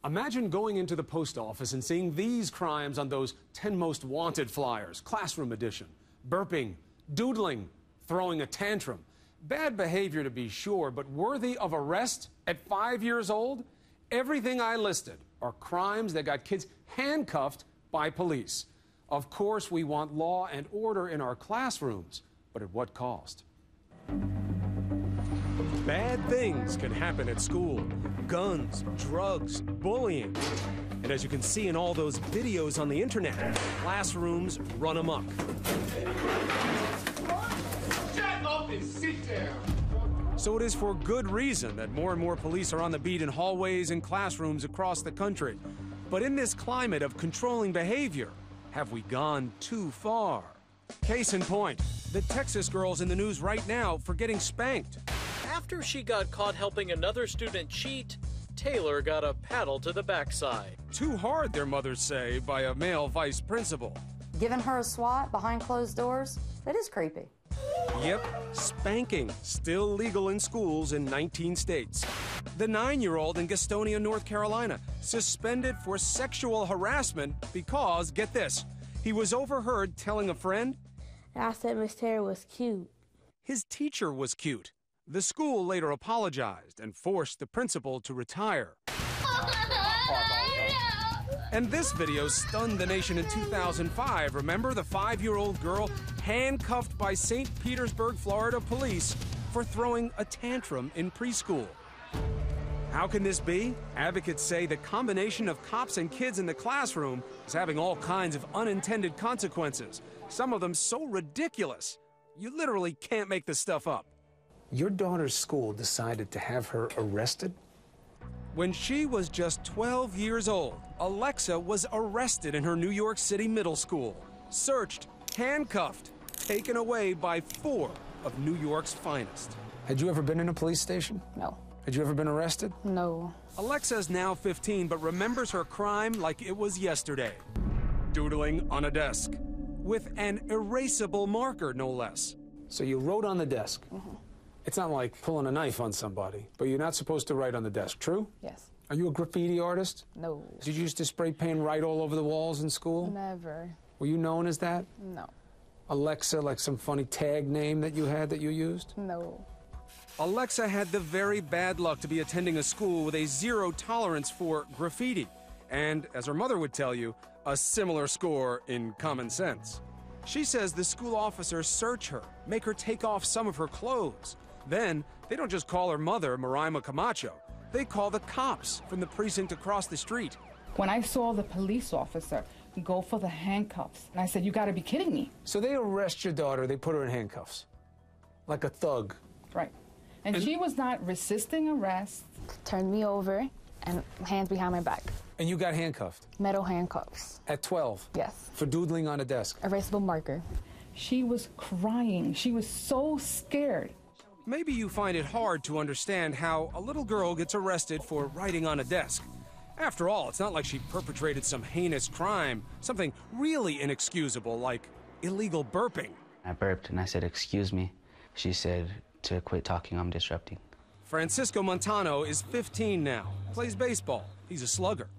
Imagine going into the post office and seeing these crimes on those 10 most wanted flyers. Classroom edition. Burping, doodling, throwing a tantrum. Bad behavior to be sure, but worthy of arrest at 5 years old? Everything I listed are crimes that got kids handcuffed by police. Of course, we want law and order in our classrooms, but at what cost? Bad things can happen at school. Guns, drugs, bullying. And as you can see in all those videos on the internet, classrooms run amok. Shut up and sit down. So it is for good reason that more and more police are on the beat in hallways and classrooms across the country. But in this climate of controlling behavior, have we gone too far? Case in point, the Texas girl's in the news right now for getting spanked. After she got caught helping another student cheat, Taylor got a paddle to the backside. Too hard, their mothers say, by a male vice principal. Giving her a swat behind closed doors, that is creepy. Yep, spanking, still legal in schools in 19 states. The 9-year-old in Gastonia, North Carolina, suspended for sexual harassment because, get this, he was overheard telling a friend, I said Miss Taylor was cute. His teacher was cute. The school later apologized and forced the principal to retire. And this video stunned the nation in 2005. Remember the 5-year-old girl handcuffed by St. Petersburg, Florida police for throwing a tantrum in preschool? How can this be? Advocates say the combination of cops and kids in the classroom is having all kinds of unintended consequences, some of them so ridiculous, you literally can't make this stuff up. Your daughter's school decided to have her arrested? When she was just 12 years old, Alexa was arrested in her New York City middle school, searched, handcuffed, taken away by 4 of New York's finest. Had you ever been in a police station? No. Had you ever been arrested? No. Alexa's now 15, but remembers her crime like it was yesterday. Doodling on a desk, with an erasable marker, no less. So you wrote on the desk. It's not like pulling a knife on somebody, but you're not supposed to write on the desk, true? Yes. Are you a graffiti artist? No. Did you used to spray paint right all over the walls in school? Never. Were you known as that? No. Alexa, like some funny tag name that you had that you used? No. Alexa had the very bad luck to be attending a school with a zero tolerance for graffiti, and, as her mother would tell you, a similar score in common sense. She says the school officers search her, make her take off some of her clothes. Then, they don't just call her mother, Maraima Camacho. They call the cops from the precinct across the street. When I saw the police officer go for the handcuffs, and I said, you gotta be kidding me. So they arrest your daughter, they put her in handcuffs. Like a thug. Right. And she was not resisting arrest. Turned me over and hands behind my back. And you got handcuffed? Metal handcuffs. At 12? Yes. For doodling on a desk? Erasable marker. She was crying. She was so scared. Maybe you find it hard to understand how a little girl gets arrested for writing on a desk. After all, it's not like she perpetrated some heinous crime, something really inexcusable like illegal burping. I burped and I said, excuse me. She said to quit talking, I'm disrupting. Francisco Montano is 15 now, plays baseball. He's a slugger.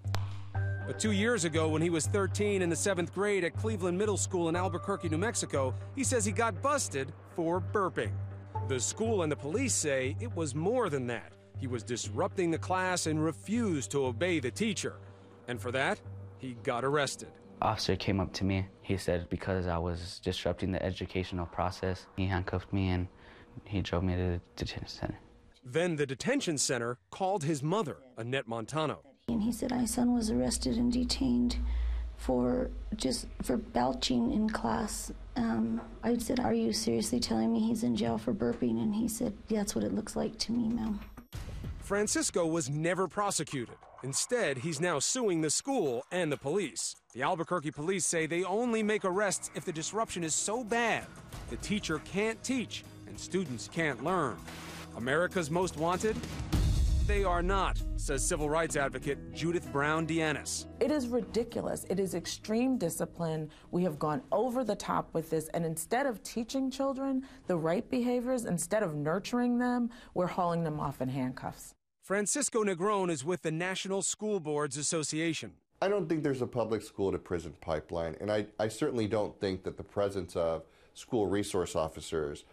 But 2 years ago, when he was 13 in the 7th grade at Cleveland Middle School in Albuquerque, New Mexico, he says he got busted for burping. The school and the police say it was more than that. He was disrupting the class and refused to obey the teacher. And for that, he got arrested. Officer came up to me. He said because I was disrupting the educational process, he handcuffed me and he drove me to the detention center. Then the detention center called his mother, Annette Montano. And he said, my son was arrested and detained for belching in class. I said, are you seriously telling me he's in jail for burping? And he said, that's what it looks like to me, ma'am. Francisco was never prosecuted. Instead, he's now suing the school and the police. The Albuquerque police say they only make arrests if the disruption is so bad the teacher can't teach and students can't learn. America's Most Wanted? They are not, says civil rights advocate Judith Browne Dianis. It is ridiculous. It is extreme discipline. We have gone over the top with this, and instead of teaching children the right behaviors, instead of nurturing them, we're hauling them off in handcuffs. Francisco Negron is with the National School Boards Association. I don't think there's a public school to prison pipeline, and I certainly don't think that the presence of school resource officers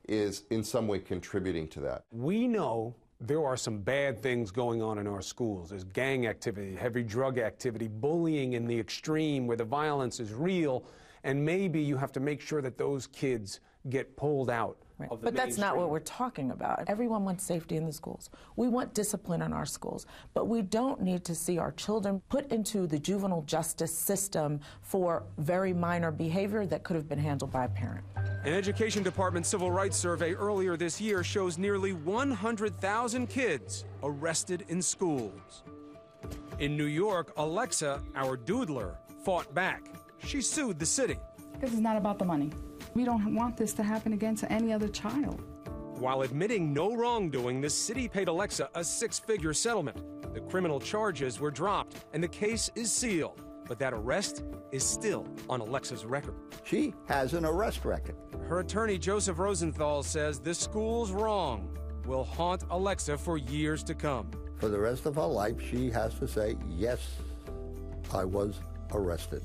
is in some way contributing to that. We know there are some bad things going on in our schools. There's gang activity, heavy drug activity, bullying in the extreme where the violence is real, and maybe you have to make sure that those kids get pulled out. Right. But that's not what we're talking about. Everyone wants safety in the schools. We want discipline in our schools. But we don't need to see our children put into the juvenile justice system for very minor behavior that could have been handled by a parent. An Education Department civil rights survey earlier this year shows nearly 100,000 kids arrested in schools. In New York, Alexa, our doodler, fought back. She sued the city. This is not about the money. We don't want this to happen again to any other child. While admitting no wrongdoing, the city paid Alexa a six-figure settlement. The criminal charges were dropped, and the case is sealed. But that arrest is still on Alexa's record. She has an arrest record. Her attorney, Joseph Rosenthal, says the school's wrong will haunt Alexa for years to come. For the rest of her life, she has to say, yes, I was arrested.